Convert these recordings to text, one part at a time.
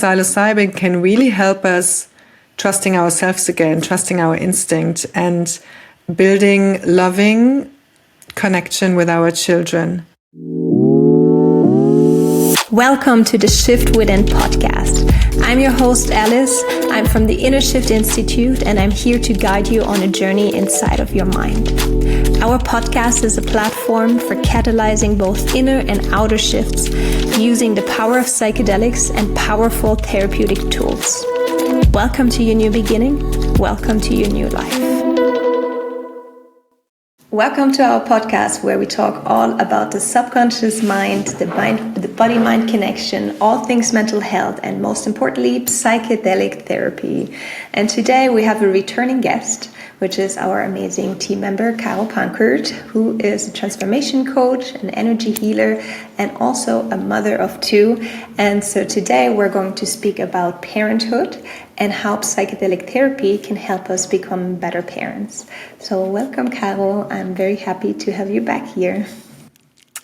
psilocybin can really help us trusting ourselves again, trusting our instinct, and building loving connection with our children. Welcome to the Shift Within podcast. I'm your host, Alice. I'm from the Inner Shift Institute, and I'm here to guide you on a journey inside of your mind. Our podcast is a platform for catalyzing both inner and outer shifts using the power of psychedelics and powerful therapeutic tools. Welcome to your new beginning. Welcome to your new life. Welcome to our podcast where we talk all about the subconscious mind, the body-mind connection, all things mental health, and most importantly, psychedelic therapy. And today we have a returning guest, which is our amazing team member, Caro Pankert, who is a transformation coach, an energy healer, and also a mother of two. And so today we're going to speak about parenthood and how psychedelic therapy can help us become better parents. So welcome, Caro. I'm very happy to have you back here.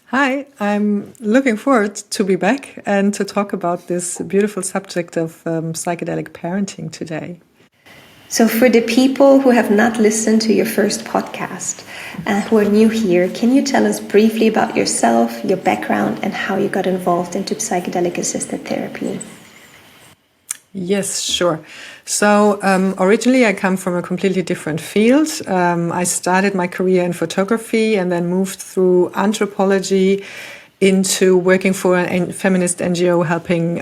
Hi, I'm looking forward to be back and to talk about this beautiful subject of psychedelic parenting today. So for the people who have not listened to your first podcast, who are new here, can you tell us briefly about yourself, your background, and how you got involved into psychedelic-assisted therapy? Yes, sure. So originally I come from a completely different field. I started my career in photography and then moved through anthropology into working for a feminist NGO helping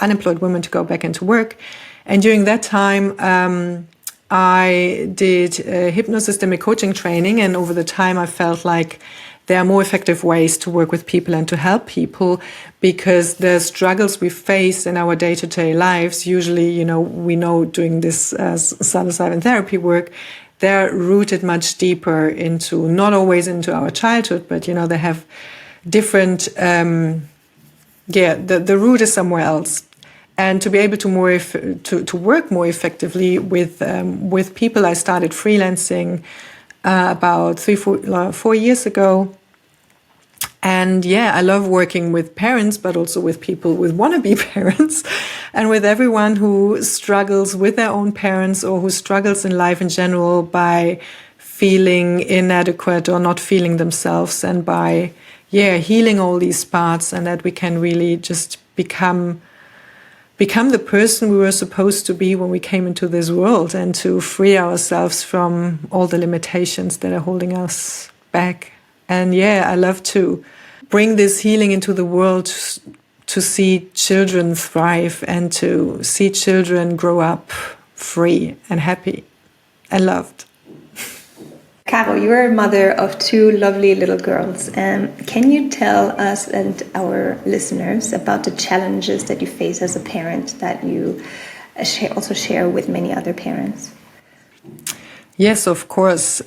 unemployed women to go back into work. And during that time, I did hypnosystemic coaching training, and over the time I felt like there are more effective ways to work with people and to help people, because the struggles we face in our day-to-day lives, usually, we know doing this psilocybin therapy work, they're rooted much deeper into, not always into our childhood, but, they have different, the root is somewhere else. And to be able to work more effectively with people, I started freelancing about 4 years ago. And I love working with parents, but also with people with wannabe parents, and with everyone who struggles with their own parents or who struggles in life in general by feeling inadequate or not feeling themselves, and by healing all these parts, and that we can really just become the person we were supposed to be when we came into this world, and to free ourselves from all the limitations that are holding us back. And I love to bring this healing into the world, to see children thrive and to see children grow up free and happy and loved. Caro, you're a mother of two lovely little girls. Can you tell us and our listeners about the challenges that you face as a parent that you also share with many other parents? Yes, of course.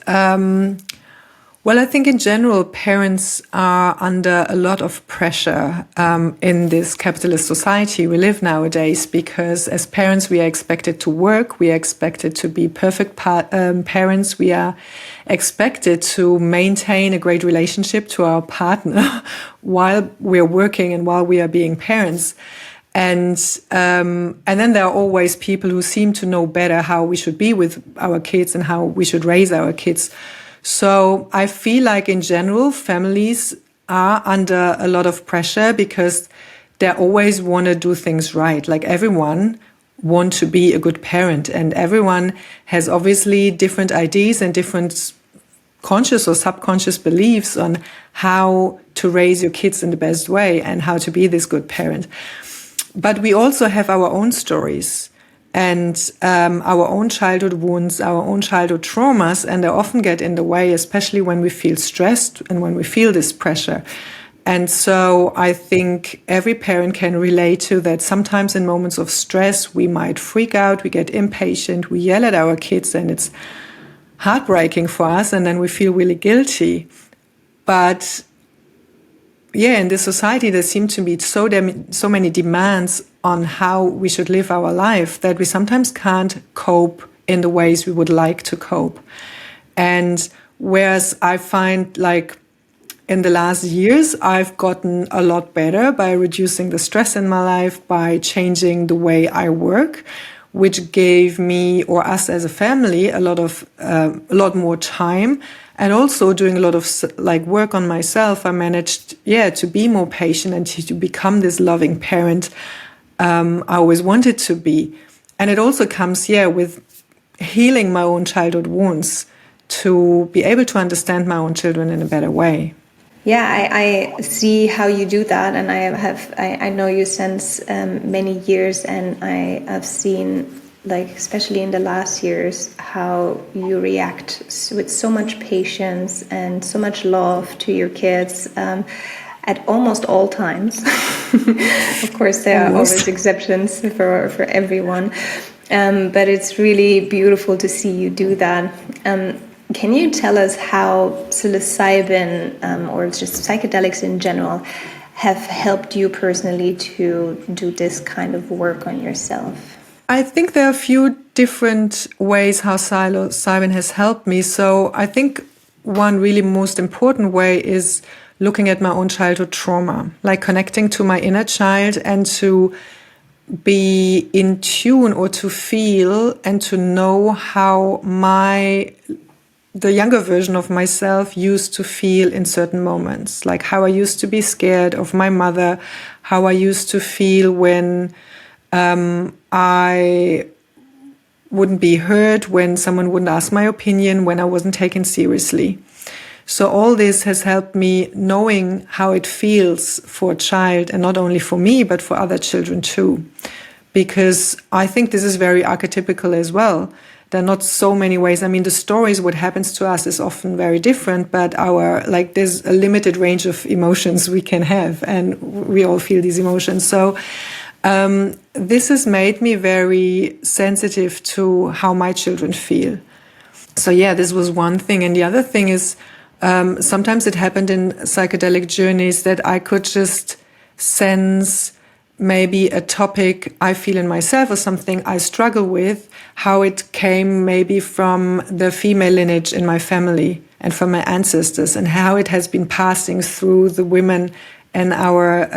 Well, I think in general, parents are under a lot of pressure in this capitalist society we live nowadays, because as parents, we are expected to work, we are expected to be perfect parents, we are expected to maintain a great relationship to our partner while we're working and while we are being parents. And then there are always people who seem to know better how we should be with our kids and how we should raise our kids. So I feel like in general, families are under a lot of pressure because they always want to do things right. Like everyone wants to be a good parent, and everyone has obviously different ideas and different conscious or subconscious beliefs on how to raise your kids in the best way and how to be this good parent. But we also have our own stories and our own childhood wounds, our own childhood traumas, and they often get in the way, especially when we feel stressed and when we feel this pressure. And so I think every parent can relate to that. Sometimes in moments of stress, we might freak out, we get impatient, we yell at our kids, and it's heartbreaking for us, and then we feel really guilty. But in this society, there seem to be so many demands on how we should live our life that we sometimes can't cope in the ways we would like to cope. And whereas I find like in the last years, I've gotten a lot better by reducing the stress in my life, by changing the way I work, which gave me or us as a family a lot more time. And also doing a lot of work on myself, I managed, to be more patient and to become this loving parent I always wanted to be. And it also comes, with healing my own childhood wounds to be able to understand my own children in a better way. Yeah, I see how you do that, and I know you since many years, and I have seen, especially in the last years, how you react with so much patience and so much love to your kids at almost all times. Of course, there are always exceptions for everyone, but it's really beautiful to see you do that. Can you tell us how psilocybin or just psychedelics in general have helped you personally to do this kind of work on yourself? I think there are a few different ways how psilocybin has helped me. So I think one really most important way is looking at my own childhood trauma, like connecting to my inner child and to be in tune or to feel and to know how the younger version of myself used to feel in certain moments, like how I used to be scared of my mother, how I used to feel when I wouldn't be heard, when someone wouldn't ask my opinion, when I wasn't taken seriously. So all this has helped me knowing how it feels for a child, and not only for me, but for other children too. Because I think this is very archetypical as well. There are not so many ways. I mean, the stories, what happens to us is often very different, but there's a limited range of emotions we can have, and we all feel these emotions. So this has made me very sensitive to how my children feel. So this was one thing. And the other thing is, sometimes it happened in psychedelic journeys that I could just sense maybe a topic I feel in myself or something I struggle with, how it came maybe from the female lineage in my family and from my ancestors, and how it has been passing through the women in our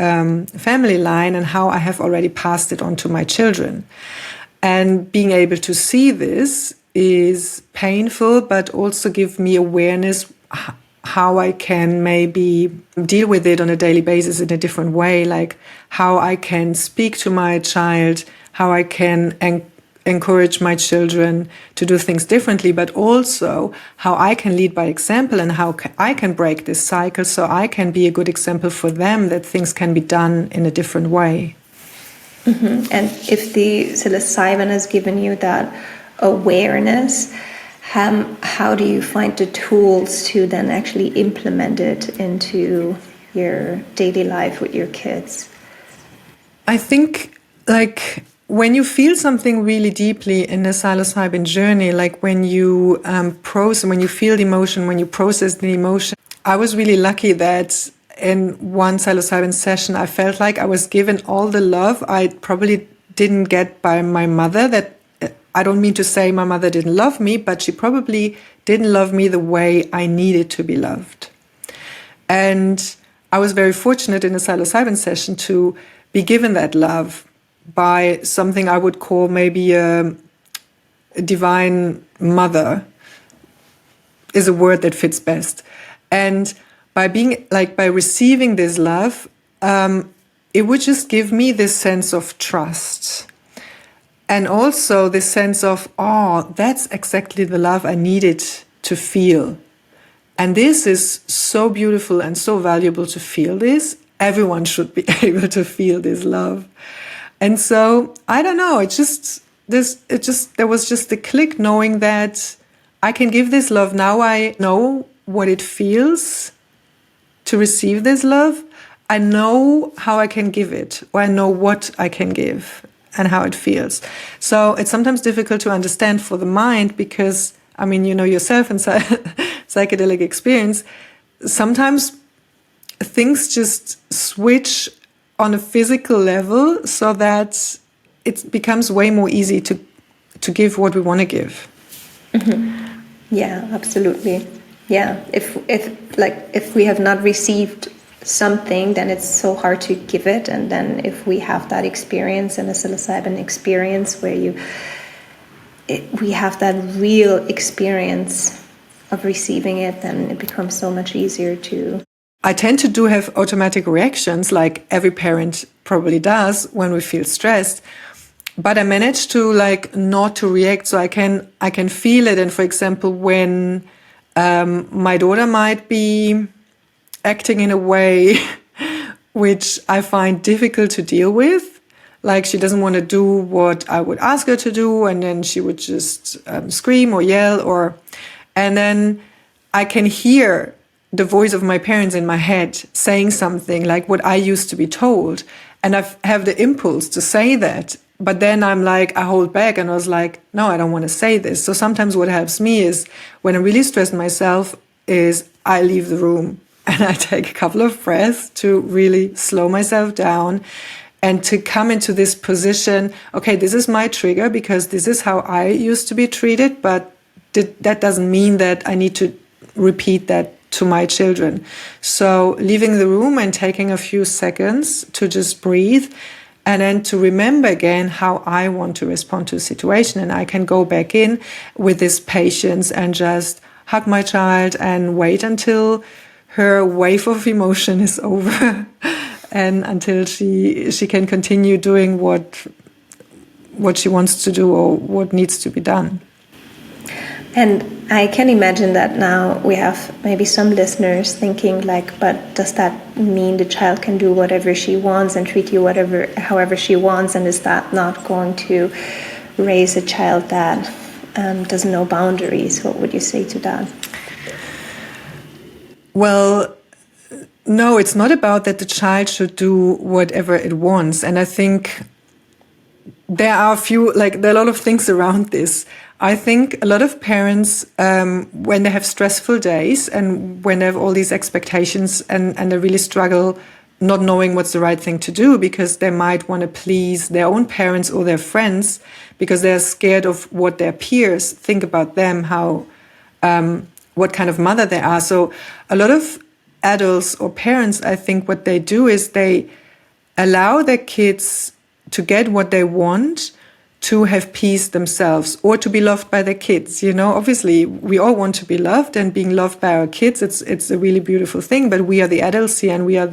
family line, and how I have already passed it on to my children. And being able to see this is painful, but also give me awareness how I can maybe deal with it on a daily basis in a different way, like how I can speak to my child, how I can encourage my children to do things differently, but also how I can lead by example, and how I can break this cycle so I can be a good example for them that things can be done in a different way. Mm-hmm. And if the psilocybin has given you that awareness, how do you find the tools to then actually implement it into your daily life with your kids? I think when you feel something really deeply in the psilocybin journey, like when you when you feel the emotion, when you process the emotion. I was really lucky that in one psilocybin session, I felt like I was given all the love I probably didn't get by my mother. That I don't mean to say my mother didn't love me, but she probably didn't love me the way I needed to be loved. And I was very fortunate in a psilocybin session to be given that love by something I would call maybe a divine mother, is a word that fits best. And by receiving this love, it would just give me this sense of trust. And also this sense of, that's exactly the love I needed to feel. And this is so beautiful and so valuable to feel this. Everyone should be able to feel this love. And so, I don't know, there was just the click knowing that I can give this love. Now I know what it feels to receive this love. I know how I can give it, or I know what I can give and how it feels. So it's sometimes difficult to understand for the mind because, I mean, you know yourself in psychedelic experience, sometimes things just switch on a physical level so that it becomes way more easy to give what we want to give. Mm-hmm. Yeah, absolutely. Yeah, if we have not received something, then it's so hard to give it. And then if we have that experience and a psilocybin experience where we have that real experience of receiving it, then it becomes so much easier to... I tend to have automatic reactions, like every parent probably does when we feel stressed. But I manage to not to react, so I can feel it. And for example, when my daughter might be acting in a way which I find difficult to deal with, like she doesn't want to do what I would ask her to do, and then she would just scream or yell, and then I can hear the voice of my parents in my head saying something like what I used to be told, and I have the impulse to say that. But then I hold back, and I was like, no, I don't want to say this. So sometimes what helps me is, when I'm really stressed myself, is I leave the room and I take a couple of breaths to really slow myself down and to come into this position. Okay, this is my trigger because this is how I used to be treated, but that doesn't mean that I need to repeat that to my children. So leaving the room and taking a few seconds to just breathe, and then to remember again how I want to respond to a situation. And I can go back in with this patience and just hug my child and wait until her wave of emotion is over and until she can continue doing what she wants to do or what needs to be done. And I can imagine that now we have maybe some listeners thinking but does that mean the child can do whatever she wants and treat you however she wants? And is that not going to raise a child that doesn't know boundaries? What would you say to that? Well, no, it's not about that the child should do whatever it wants. And I think there are there are a lot of things around this. I think a lot of parents, when they have stressful days and when they have all these expectations and they really struggle not knowing what's the right thing to do, because they might want to please their own parents or their friends because they're scared of what their peers think about them, what kind of mother they are. So a lot of adults or parents, I think what they do is they allow their kids to get what they want, to have peace themselves or to be loved by their kids. Obviously we all want to be loved, and being loved by our kids, it's a really beautiful thing, but we are the adults here and we are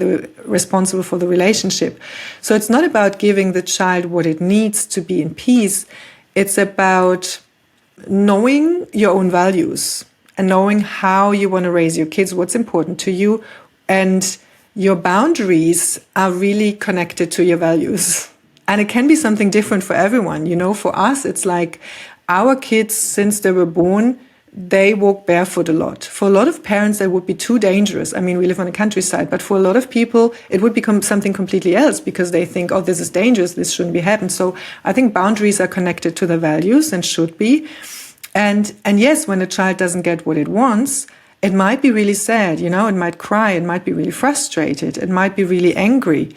responsible for the relationship. So it's not about giving the child what it needs to be in peace. It's about knowing your own values and knowing how you want to raise your kids, what's important to you, and your boundaries are really connected to your values. And it can be something different for everyone. For us, it's like our kids, since they were born, they walk barefoot a lot. For a lot of parents, that would be too dangerous. I mean, we live on the countryside, but for a lot of people, it would become something completely else because they think, oh, this is dangerous, this shouldn't be happening. So I think boundaries are connected to the values and should be. And yes, when a child doesn't get what it wants, it might be really sad, it might cry, it might be really frustrated, it might be really angry.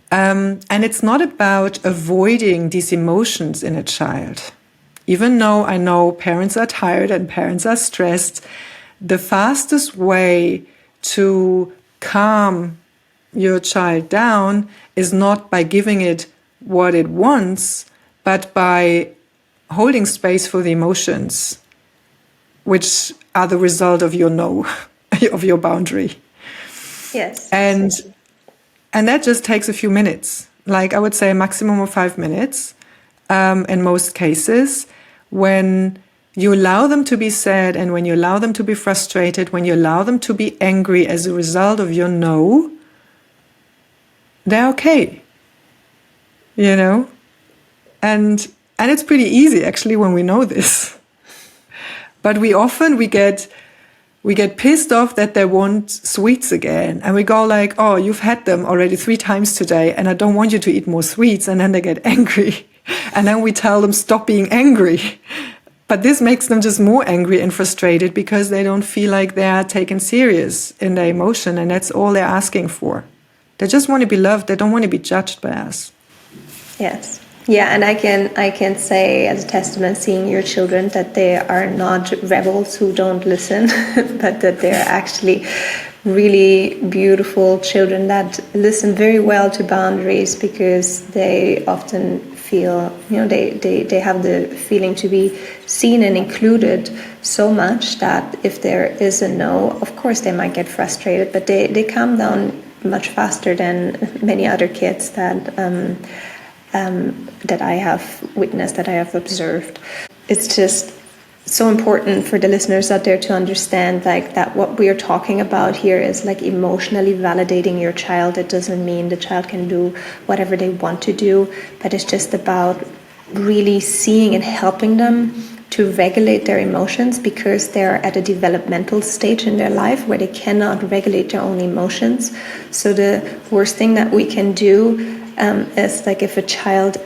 And it's not about avoiding these emotions in a child. Even though I know parents are tired and parents are stressed, the fastest way to calm your child down is not by giving it what it wants, but by holding space for the emotions, which are the result of your no, of your boundary. Yes. And that just takes a few minutes. I would say a maximum of 5 minutes in most cases, when you allow them to be sad and when you allow them to be frustrated, when you allow them to be angry as a result of your no, they're okay. And it's pretty easy actually when we know this. But we get pissed off that they want sweets again. And we go like, oh, you've had them already 3 times today and I don't want you to eat more sweets. And then they get angry. And then we tell them, stop being angry. But this makes them just more angry and frustrated because they don't feel like they are taken serious in their emotion. And that's all they're asking for. They just want to be loved. They don't want to be judged by us. Yes. Yeah, and I can say as a testament, seeing your children, that they are not rebels who don't listen, but that they're actually really beautiful children that listen very well to boundaries, because they often feel, they have the feeling to be seen and included so much that if there is a no, of course they might get frustrated, but they calm down much faster than many other kids that I have witnessed, that I have observed. It's just so important for the listeners out there to understand that what we are talking about here is emotionally validating your child. It doesn't mean the child can do whatever they want to do, but it's just about really seeing and helping them to regulate their emotions, because they're at a developmental stage in their life where they cannot regulate their own emotions. So the worst thing that we can do is if a child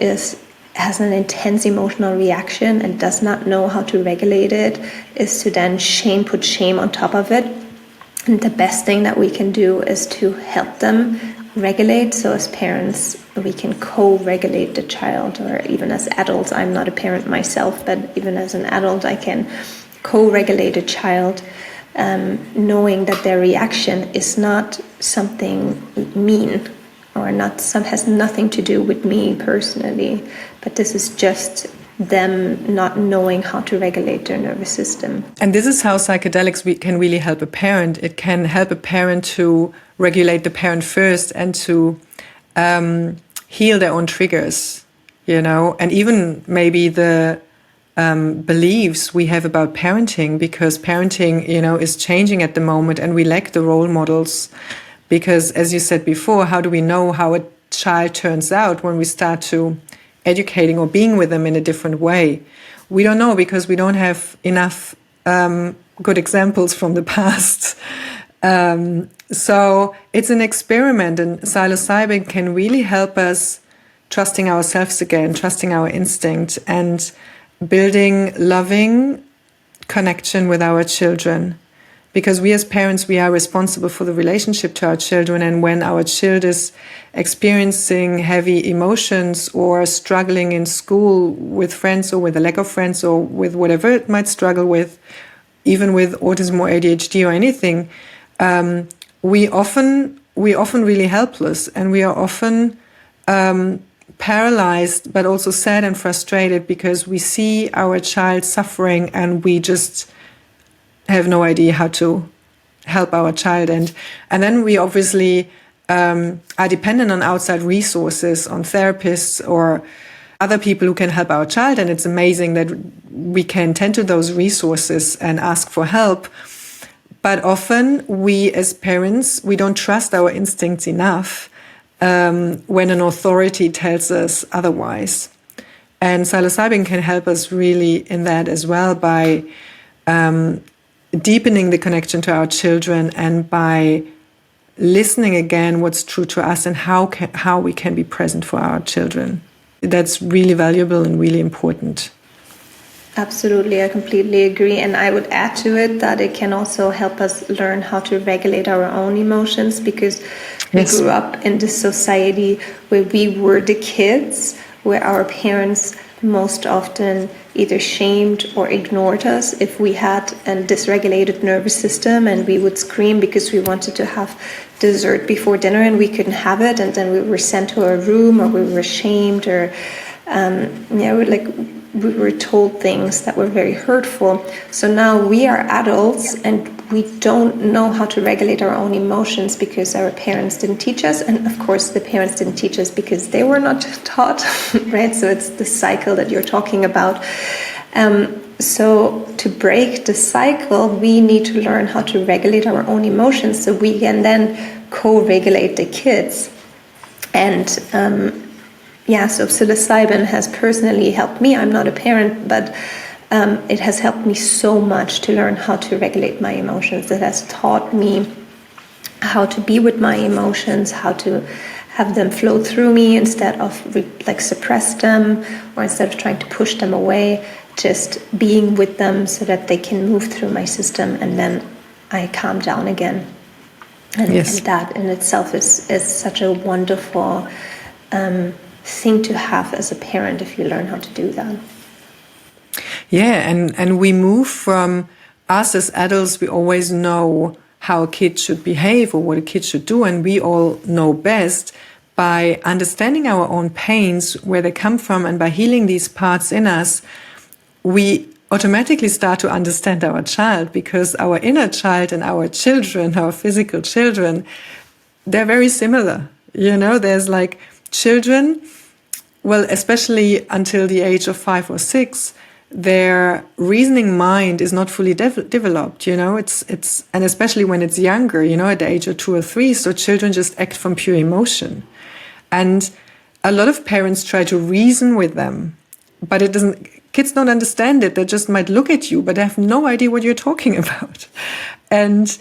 has an intense emotional reaction and does not know how to regulate it, is to then put shame on top of it. And the best thing that we can do is to help them regulate. So as parents, we can co-regulate the child, or even as adults, I'm not a parent myself, but even as an adult, I can co-regulate a child, knowing that their reaction is not something mean, or has nothing to do with me personally, but this is just them not knowing how to regulate their nervous system. And this is how psychedelics can really help a parent. It can help a parent to regulate the parent first, and to heal their own triggers, and even maybe the beliefs we have about parenting, because parenting, is changing at the moment, and we lack the role models. Because, as you said before, how do we know how a child turns out when we start to educating or being with them in a different way? We don't know, because we don't have enough good examples from the past. So it's an experiment, and psilocybin can really help us trusting ourselves again, trusting our instinct, and building loving connection with our children. Because we as parents, we are responsible for the relationship to our children. And when our child is experiencing heavy emotions or struggling in school with friends, or with a lack of friends, or with whatever it might struggle with, even with autism or ADHD or anything, we often really helpless, and we are often paralyzed, but also sad and frustrated, because we see our child suffering and we just have no idea how to help our child. And then we obviously are dependent on outside resources, on therapists or other people who can help our child. And it's amazing that we can tend to those resources and ask for help. But often we as parents, we don't trust our instincts enough when an authority tells us otherwise. And psilocybin can help us really in that as well, by deepening the connection to our children, and by listening again what's true to us, and how we can be present for our children. That's really valuable and really important. Absolutely, I completely agree. And I would add to it that it can also help us learn how to regulate our own emotions, because we grew up in this society where we were the kids, where our parents most often either shamed or ignored us if we had a dysregulated nervous system, and we would scream because we wanted to have dessert before dinner and we couldn't have it, and then we were sent to our room, or we were shamed, or we were told things that were very hurtful. So now we are adults and we don't know how to regulate our own emotions because our parents didn't teach us. And of course, the parents didn't teach us because they were not taught, right? So it's the cycle that you're talking about. So to break the cycle, we need to learn how to regulate our own emotions so we can then co-regulate the kids. And so psilocybin has personally helped me. I'm not a parent, but it has helped me so much to learn how to regulate my emotions. It has taught me how to be with my emotions, how to have them flow through me instead of suppress them, or instead of trying to push them away, just being with them so that they can move through my system, and then I calm down again. And, and that in itself is such a wonderful thing to have as a parent if you learn how to do that. Yeah, and we move from us as adults, we always know how a kid should behave or what a kid should do, and we all know best by understanding our own pains, where they come from, and by healing these parts in us, we automatically start to understand our child, because our inner child and our children, our physical children, they're very similar. You know, there's like children, well, especially until the age of 5 or 6, their reasoning mind is not fully developed, you know, it's, and especially when it's younger, you know, at the age of 2 or 3, so children just act from pure emotion. And a lot of parents try to reason with them, but it doesn't, kids don't understand it. They just might look at you, but they have no idea what you're talking about. And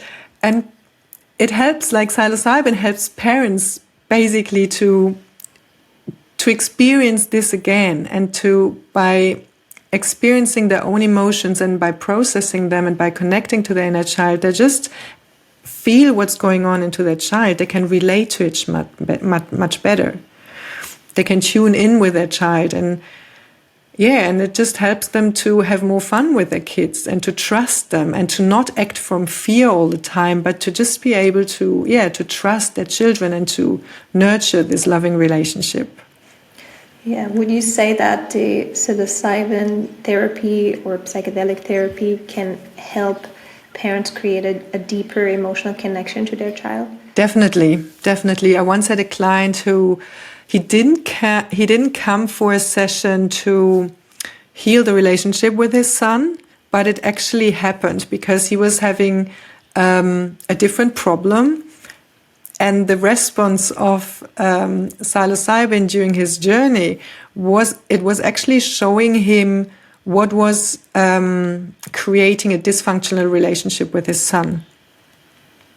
it helps, like psilocybin helps parents basically to experience this again, and to, by experiencing their own emotions and by processing them and by connecting to their inner child, they just feel what's going on into their child. They can relate to it much better. They can tune in with their child, and and it just helps them to have more fun with their kids and to trust them and to not act from fear all the time, but to just be able to, to trust their children and to nurture this loving relationship. Yeah, would you say that the psilocybin therapy or psychedelic therapy can help parents create a deeper emotional connection to their child? Definitely. I once had a client who he didn't come for a session to heal the relationship with his son, but it actually happened because he was having a different problem. And the response of psilocybin during his journey was actually showing him what was creating a dysfunctional relationship with his son.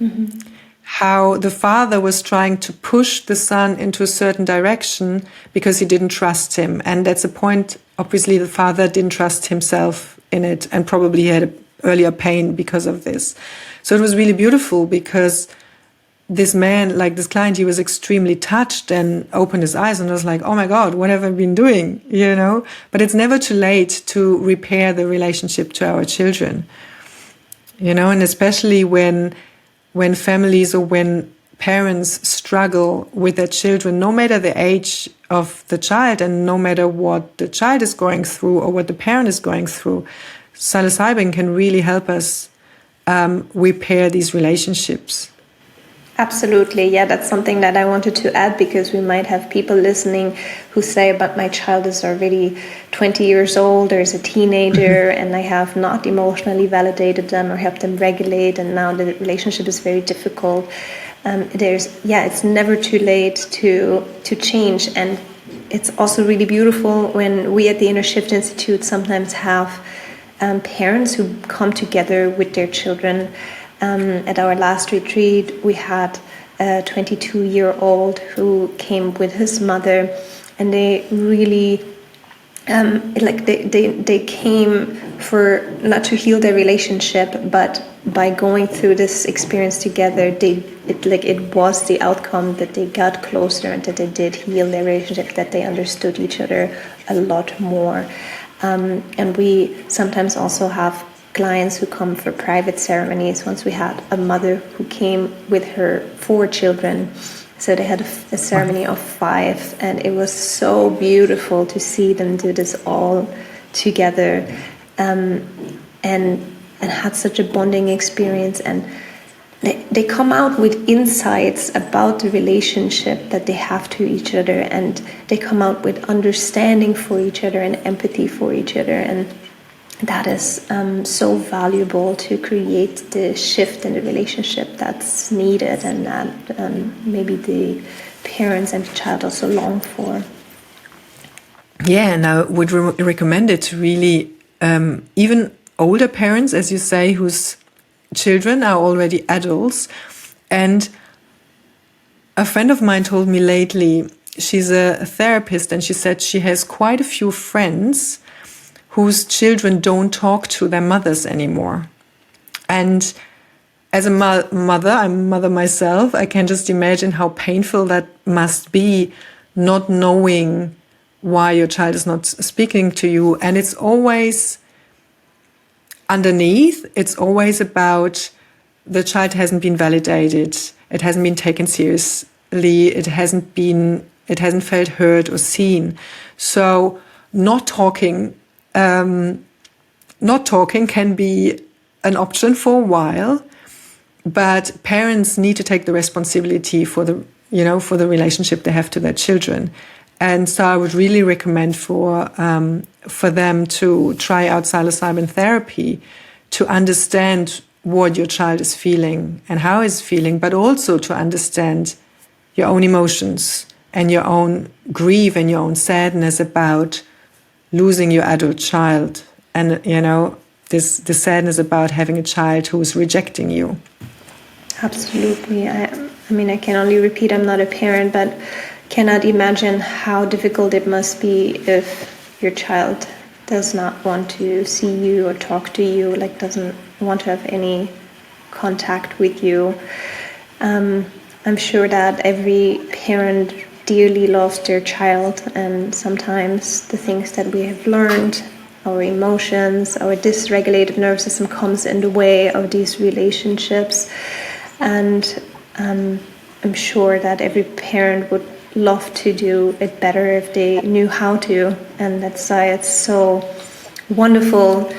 Mm-hmm. How the father was trying to push the son into a certain direction because he didn't trust him. And that's a point, obviously, the father didn't trust himself in it, and probably had an earlier pain because of this. So it was really beautiful because this man, like this client, he was extremely touched and opened his eyes and was like, oh my God, what have I been doing? You know, but it's never too late to repair the relationship to our children, you know, and especially when families or when parents struggle with their children, no matter the age of the child and no matter what the child is going through or what the parent is going through, psilocybin can really help us repair these relationships. Absolutely. Yeah, that's something that I wanted to add, because we might have people listening who say, but my child is already 20 years old, or is a teenager, and I have not emotionally validated them or helped them regulate, and now the relationship is very difficult. It's never too late to change. And it's also really beautiful when we at the Inner Shift Institute sometimes have parents who come together with their children. At our last retreat, we had a 22-year-old who came with his mother, and they really, they came for not to heal their relationship, but by going through this experience together, it was the outcome that they got closer and that they did heal their relationship, that they understood each other a lot more. And we sometimes also have clients who come for private ceremonies. Once we had a mother who came with her 4 children. So they had a ceremony of 5, and it was so beautiful to see them do this all together, and had such a bonding experience. And they come out with insights about the relationship that they have to each other, and they come out with understanding for each other and empathy for each other. And that is so valuable to create the shift in the relationship that's needed, and that maybe the parents and the child also long for. Yeah, and I would recommend it to really, even older parents, as you say, whose children are already adults. And a friend of mine told me lately, she's a therapist, and she said she has quite a few friends whose children don't talk to their mothers anymore. And as a mother, I'm a mother myself, I can just imagine how painful that must be not knowing why your child is not speaking to you. And it's always underneath, it's always about the child hasn't been validated, it hasn't been taken seriously, it hasn't felt heard or seen. So not talking can be an option for a while, but parents need to take the responsibility for the relationship they have to their children. And so I would really recommend for them to try out psilocybin therapy to understand what your child is feeling and how it's feeling, but also to understand your own emotions and your own grief and your own sadness about losing your adult child. And, this sadness about having a child who is rejecting you. Absolutely. I mean, I can only repeat, I'm not a parent, but cannot imagine how difficult it must be if your child does not want to see you or talk to you, like doesn't want to have any contact with you. I'm sure that every parent dearly loves their child, and sometimes the things that we have learned, our emotions, our dysregulated nervous system comes in the way of these relationships. And I'm sure that every parent would love to do it better if they knew how to. And that's why it's so wonderful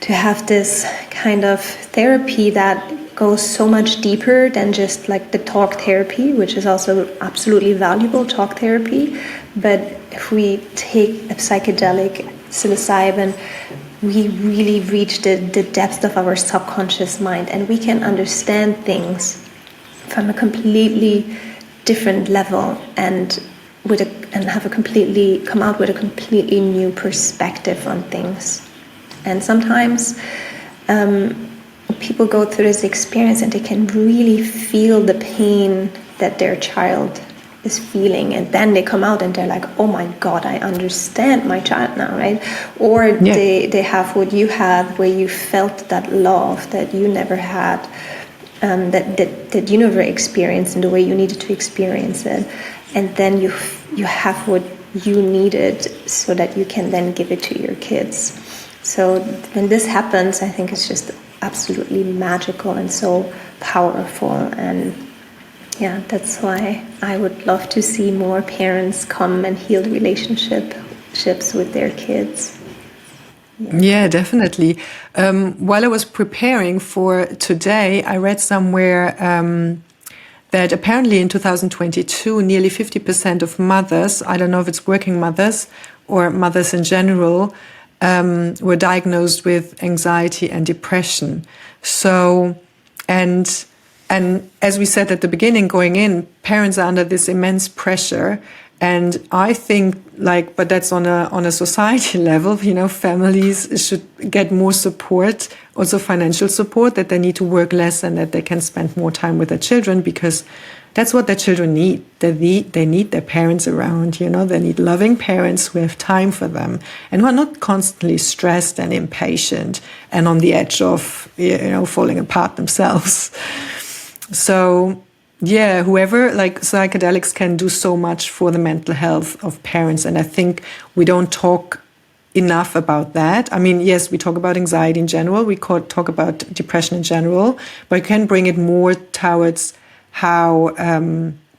to have this kind of therapy that goes so much deeper than just like the talk therapy, which is also absolutely valuable, talk therapy. But if we take a psychedelic, psilocybin, we really reach the depth of our subconscious mind, and we can understand things from a completely different level and come out with a completely new perspective on things. And sometimes people go through this experience and they can really feel the pain that their child is feeling, and then they come out and they're like, oh my God, I understand my child now, right? Or they have what you had, where you felt that love that you never had, that you never experienced in the way you needed to experience it, and then you have what you needed so that you can then give it to your kids. So when this happens, I think it's just absolutely magical and so powerful. And yeah, that's why I would love to see more parents come and heal relationships with their kids. Yeah, definitely. While I was preparing for today, I read somewhere that apparently in 2022, nearly 50% of mothers, I don't know if it's working mothers or mothers in general, were diagnosed with anxiety and depression. So, and as we said at the beginning, going in, parents are under this immense pressure. And I think, but that's on a society level, families should get more support, also financial support, that they need to work less and that they can spend more time with their children, because that's what their children need. They need their parents around, they need loving parents who have time for them and who are not constantly stressed and impatient and on the edge of, falling apart themselves. So, yeah, psychedelics can do so much for the mental health of parents. And I think we don't talk enough about that. I mean, yes, we talk about anxiety in general. We talk about depression in general, but we can bring it more towards how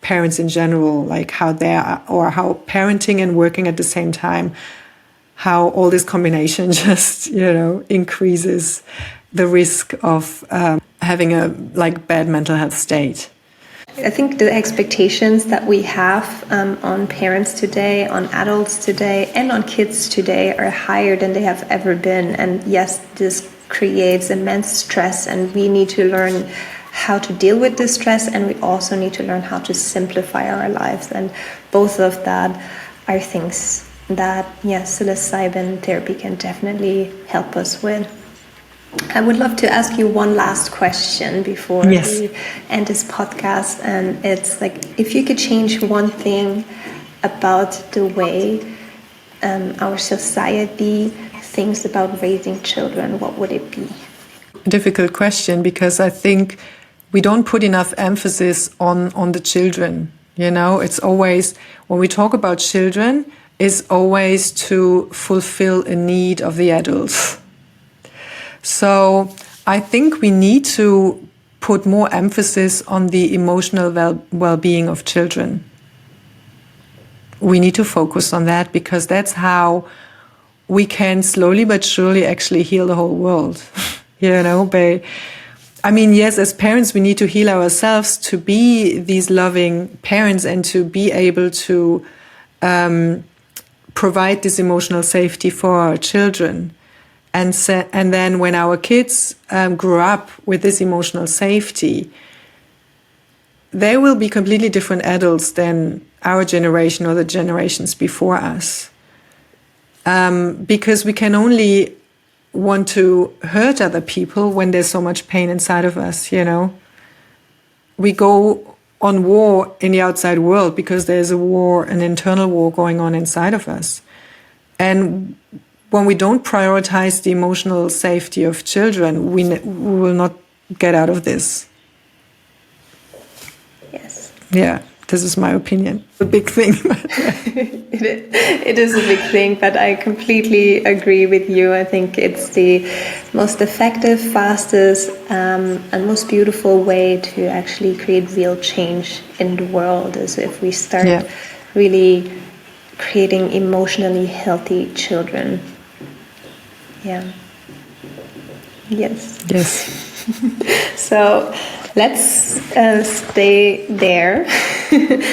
parents in general, how parenting and working at the same time, how all this combination just, increases the risk of having a bad mental health state. I think the expectations that we have on parents today, on adults today, and on kids today are higher than they have ever been. And yes, this creates immense stress, and we need to learn how to deal with this stress, and we also need to learn how to simplify our lives. And both of that are things that, psilocybin therapy can definitely help us with. I would love to ask you one last question before we end this podcast, and it's if you could change one thing about the way our society thinks about raising children, what would it be? Difficult question, because I think we don't put enough emphasis on the children. You know, it's always, when we talk about children, is always to fulfill a need of the adults. So I think we need to put more emphasis on the emotional well-being of children. We need to focus on that, because that's how we can slowly but surely actually heal the whole world. You know, yes, as parents, we need to heal ourselves to be these loving parents and to be able to provide this emotional safety for our children. And then when our kids grow up with this emotional safety, they will be completely different adults than our generation or the generations before us. Because we can only want to hurt other people when there's so much pain inside of us, you know. We go on war in the outside world because there's a war, an internal war going on inside of us. And when we don't prioritize the emotional safety of children, we will not get out of this. Yes. Yeah. This is my opinion. A big thing. It is a big thing, but I completely agree with you. I think it's the most effective, fastest, and most beautiful way to actually create real change in the world is if we start really creating emotionally healthy children. Yeah. Yes. Yes. So let's stay there.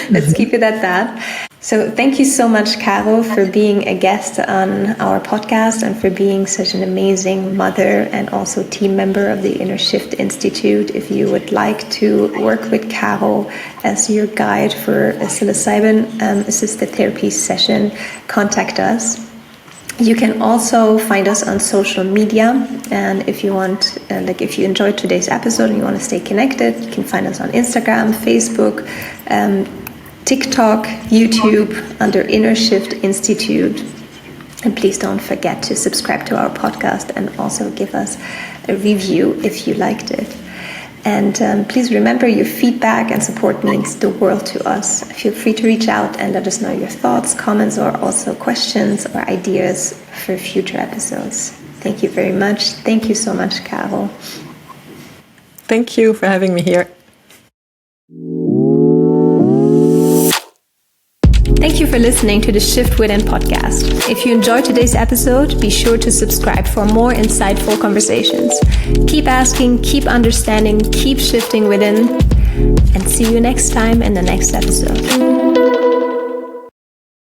Let's keep it at that. So thank you so much, Caro, for being a guest on our podcast and for being such an amazing mother and also team member of the Inner Shift Institute. If you would like to work with Caro as your guide for a psilocybin assisted therapy session, contact us. You can also find us on social media, and if you want, if you enjoyed today's episode and you want to stay connected, you can find us on Instagram, Facebook, TikTok, YouTube under Inner Shift Institute. And please don't forget to subscribe to our podcast and also give us a review if you liked it. And please remember, your feedback and support means the world to us. Feel free to reach out and let us know your thoughts, comments, or also questions or ideas for future episodes. Thank you very much. Thank you so much, Caro. Thank you for having me here. Thank you for listening to the Shift Within podcast. If you enjoyed today's episode, be sure to subscribe for more insightful conversations. Keep asking, keep understanding, keep shifting within, and see you next time in the next episode.